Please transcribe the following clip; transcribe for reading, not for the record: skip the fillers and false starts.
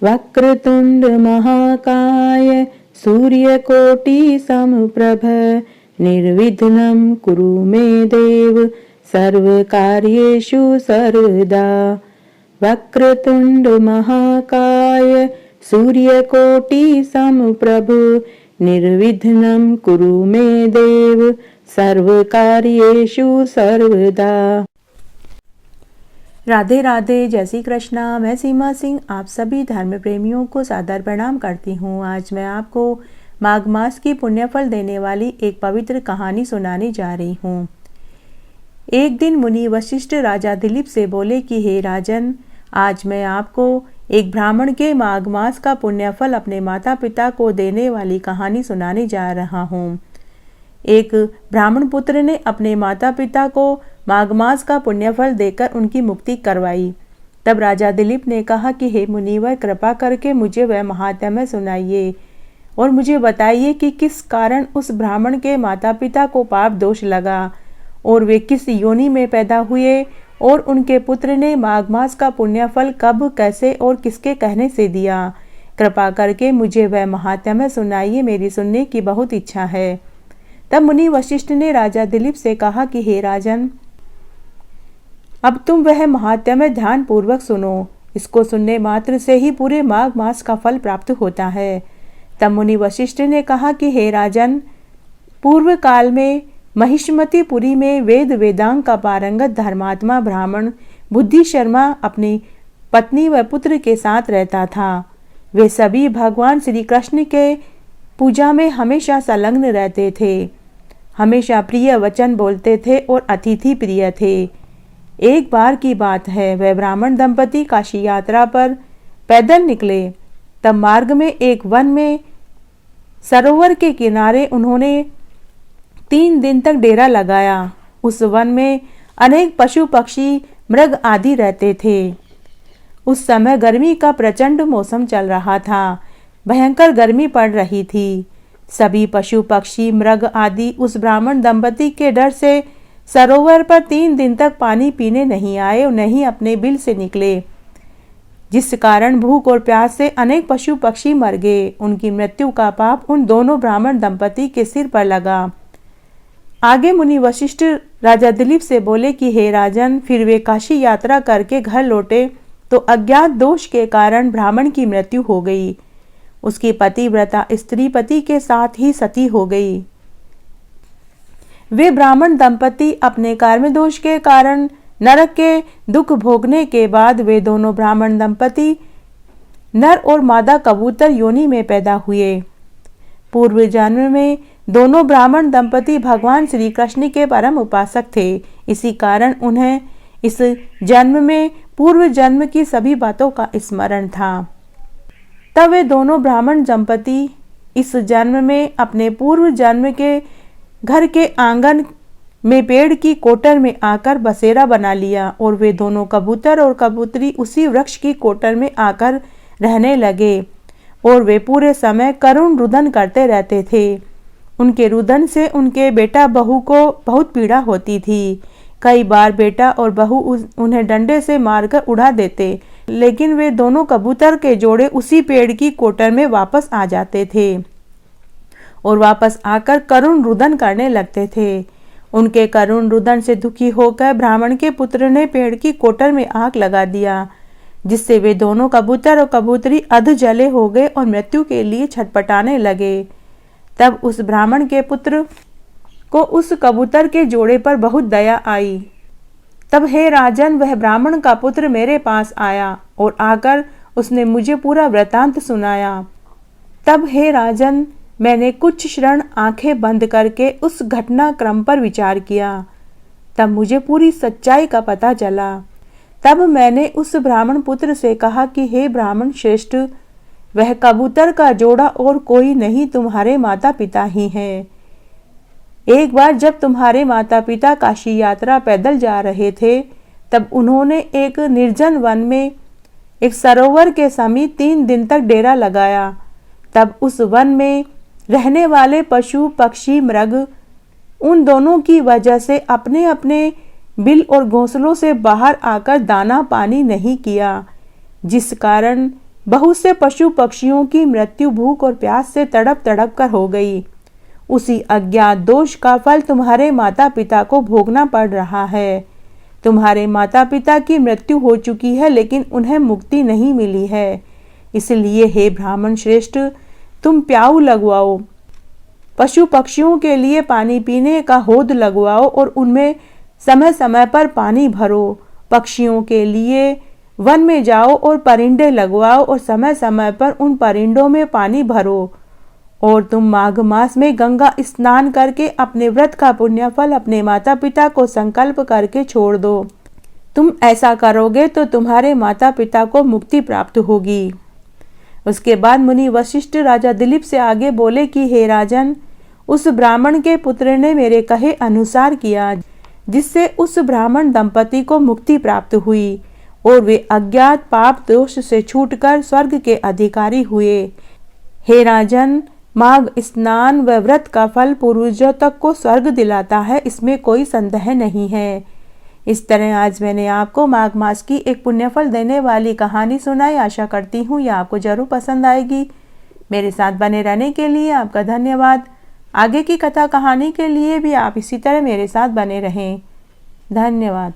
वक्रतुंड महाकाय सूर्यकोटि समप्रभ निर्विघ्नं कुरु मे देव सर्वकार्येषु सर्वदा। वक्रतुंड महाकाय सूर्यकोटि समप्रभ निर्विघ्नं कुरु मे देव सर्वकार्येषु सर्वदा। राधे राधे, जय श्री कृष्णा। मैं सीमा सिंह आप सभी धर्म प्रेमियों को सादर प्रणाम करती हूँ। आज मैं आपको माघ मास की पुण्यफल देने वाली एक पवित्र कहानी सुनाने जा रही हूँ। एक दिन मुनि वशिष्ठ राजा दिलीप से बोले कि हे राजन, आज मैं आपको एक ब्राह्मण के माघ मास का पुण्यफल अपने माता पिता को देने वाली कहानी सुनाने जा रहा हूँ। एक ब्राह्मण पुत्र ने अपने माता पिता को माघ मास का पुण्यफल देकर उनकी मुक्ति करवाई। तब राजा दिलीप ने कहा कि हे मुनिवर, कृपा करके मुझे वह महात्म्य सुनाइए और मुझे बताइए कि किस कारण उस ब्राह्मण के माता पिता को पाप दोष लगा और वे किस योनि में पैदा हुए और उनके पुत्र ने माघ मास का पुण्यफल कब, कैसे और किसके कहने से दिया। कृपा करके मुझे वह महात्म्य सुनाइए, मेरी सुनने की बहुत इच्छा है। तब मुनि वशिष्ठ ने राजा दिलीप से कहा कि हे राजन, अब तुम वह महात्म्य ध्यान पूर्वक सुनो। इसको सुनने मात्र से ही पूरे माघ मास का फल प्राप्त होता है। तब मुनि वशिष्ठ ने कहा कि हे राजन, पूर्व काल में महिष्मतिपुरी में वेद वेदांग का पारंगत धर्मात्मा ब्राह्मण बुद्धि शर्मा अपनी पत्नी व पुत्र के साथ रहता था। वे सभी भगवान श्री कृष्ण के पूजा में हमेशा संलग्न रहते थे, हमेशा प्रिय वचन बोलते थे और अतिथि प्रिय थे। एक बार की बात है, वह ब्राह्मण दंपति काशी यात्रा पर पैदल निकले। तब मार्ग में एक वन में सरोवर के किनारे उन्होंने 3 दिन तक डेरा लगाया। उस वन में अनेक पशु पक्षी मृग आदि रहते थे। उस समय गर्मी का प्रचंड मौसम चल रहा था, भयंकर गर्मी पड़ रही थी। सभी पशु पक्षी मृग आदि उस ब्राह्मण दंपति के डर से सरोवर पर 3 दिन तक पानी पीने नहीं आए और नहीं अपने बिल से निकले, जिस कारण भूख और प्यास से अनेक पशु पक्षी मर गए। उनकी मृत्यु का पाप उन दोनों ब्राह्मण दंपति के सिर पर लगा। आगे मुनि वशिष्ठ राजा दिलीप से बोले कि हे राजन, फिर वे काशी यात्रा करके घर लौटे तो अज्ञात दोष के कारण ब्राह्मण की मृत्यु हो गई। उसकी पतिव्रता स्त्री पति के साथ ही सती हो गई। वे ब्राह्मण दंपति अपने कर्म दोष के कारण नरक के दुख भोगने के बाद वे दोनों ब्राह्मण दंपति नर और मादा कबूतर योनि में पैदा हुए। पूर्व जन्म में दोनों ब्राह्मण दंपति भगवान श्री कृष्ण के परम उपासक थे। इसी कारण उन्हें इस जन्म में पूर्व जन्म की सभी बातों का स्मरण था। तब वे दोनों ब्राह्मण दंपति इस जन्म में अपने पूर्व जन्म के घर के आंगन में पेड़ की कोटर में आकर बसेरा बना लिया और वे दोनों कबूतर और कबूतरी उसी वृक्ष की कोटर में आकर रहने लगे और वे पूरे समय करुण रुदन करते रहते थे। उनके रुदन से उनके बेटा बहू को बहुत पीड़ा होती थी। कई बार बेटा और बहू उन्हें डंडे से मारकर उड़ा देते, लेकिन वे दोनों कबूतर के जोड़े उसी पेड़ की कोटर में वापस आ जाते थे और वापस आकर करुण रुदन करने लगते थे। उनके करुण रुदन से दुखी होकर ब्राह्मण के पुत्र ने पेड़ की कोटर में आग लगा दिया, जिससे वे दोनों कबूतर और कबूतरी अध जले हो गए और मृत्यु के लिए छटपटाने लगे। तब उस ब्राह्मण के पुत्र को उस कबूतर के जोड़े पर बहुत दया आई। तब हे राजन, वह ब्राह्मण का पुत्र मेरे पास आया और आकर उसने मुझे पूरा वृतांत सुनाया। तब हे राजन, मैंने कुछ क्षण आंखें बंद करके उस घटनाक्रम पर विचार किया। तब मुझे पूरी सच्चाई का पता चला। तब मैंने उस ब्राह्मण पुत्र से कहा कि हे ब्राह्मण श्रेष्ठ, वह कबूतर का जोड़ा और कोई नहीं, तुम्हारे माता पिता ही हैं। एक बार जब तुम्हारे माता पिता काशी यात्रा पैदल जा रहे थे, तब उन्होंने एक निर्जन वन में एक सरोवर के समीप 3 दिन तक डेरा लगाया। तब उस वन में रहने वाले पशु पक्षी मृग उन दोनों की वजह से अपने अपने बिल और घोंसलों से बाहर आकर दाना पानी नहीं किया, जिस कारण बहुत से पशु पक्षियों की मृत्यु भूख और प्यास से तड़प तड़प कर हो गई। उसी अज्ञात दोष का फल तुम्हारे माता पिता को भोगना पड़ रहा है। तुम्हारे माता पिता की मृत्यु हो चुकी है, लेकिन उन्हें मुक्ति नहीं मिली है। इसलिए हे ब्राह्मण श्रेष्ठ, तुम प्याऊ लगवाओ, पशु पक्षियों के लिए पानी पीने का हौद लगवाओ और उनमें समय समय पर पानी भरो। पक्षियों के लिए वन में जाओ और परिंदे लगवाओ और समय समय पर उन परिंदों में पानी भरो। और तुम माघ मास में गंगा स्नान करके अपने व्रत का पुण्य फल अपने माता पिता को संकल्प करके छोड़ दो। तुम ऐसा करोगे तो तुम्हारे माता पिता को मुक्ति प्राप्त होगी। उसके बाद मुनि वशिष्ठ राजा दिलीप से आगे बोले कि हे राजन, उस ब्राह्मण के पुत्र ने मेरे कहे अनुसार किया, जिससे उस ब्राह्मण दंपति को मुक्ति प्राप्त हुई और वे अज्ञात पाप दोष से छूटकर स्वर्ग के अधिकारी हुए। हे राजन, माघ स्नान व व्रत का फल पूर्वजों तक को स्वर्ग दिलाता है, इसमें कोई संदेह नहीं है। इस तरह आज मैंने आपको माघ मास की एक पुण्यफल देने वाली कहानी सुनाई। आशा करती हूँ यह आपको जरूर पसंद आएगी। मेरे साथ बने रहने के लिए आपका धन्यवाद। आगे की कथा कहानी के लिए भी आप इसी तरह मेरे साथ बने रहें। धन्यवाद।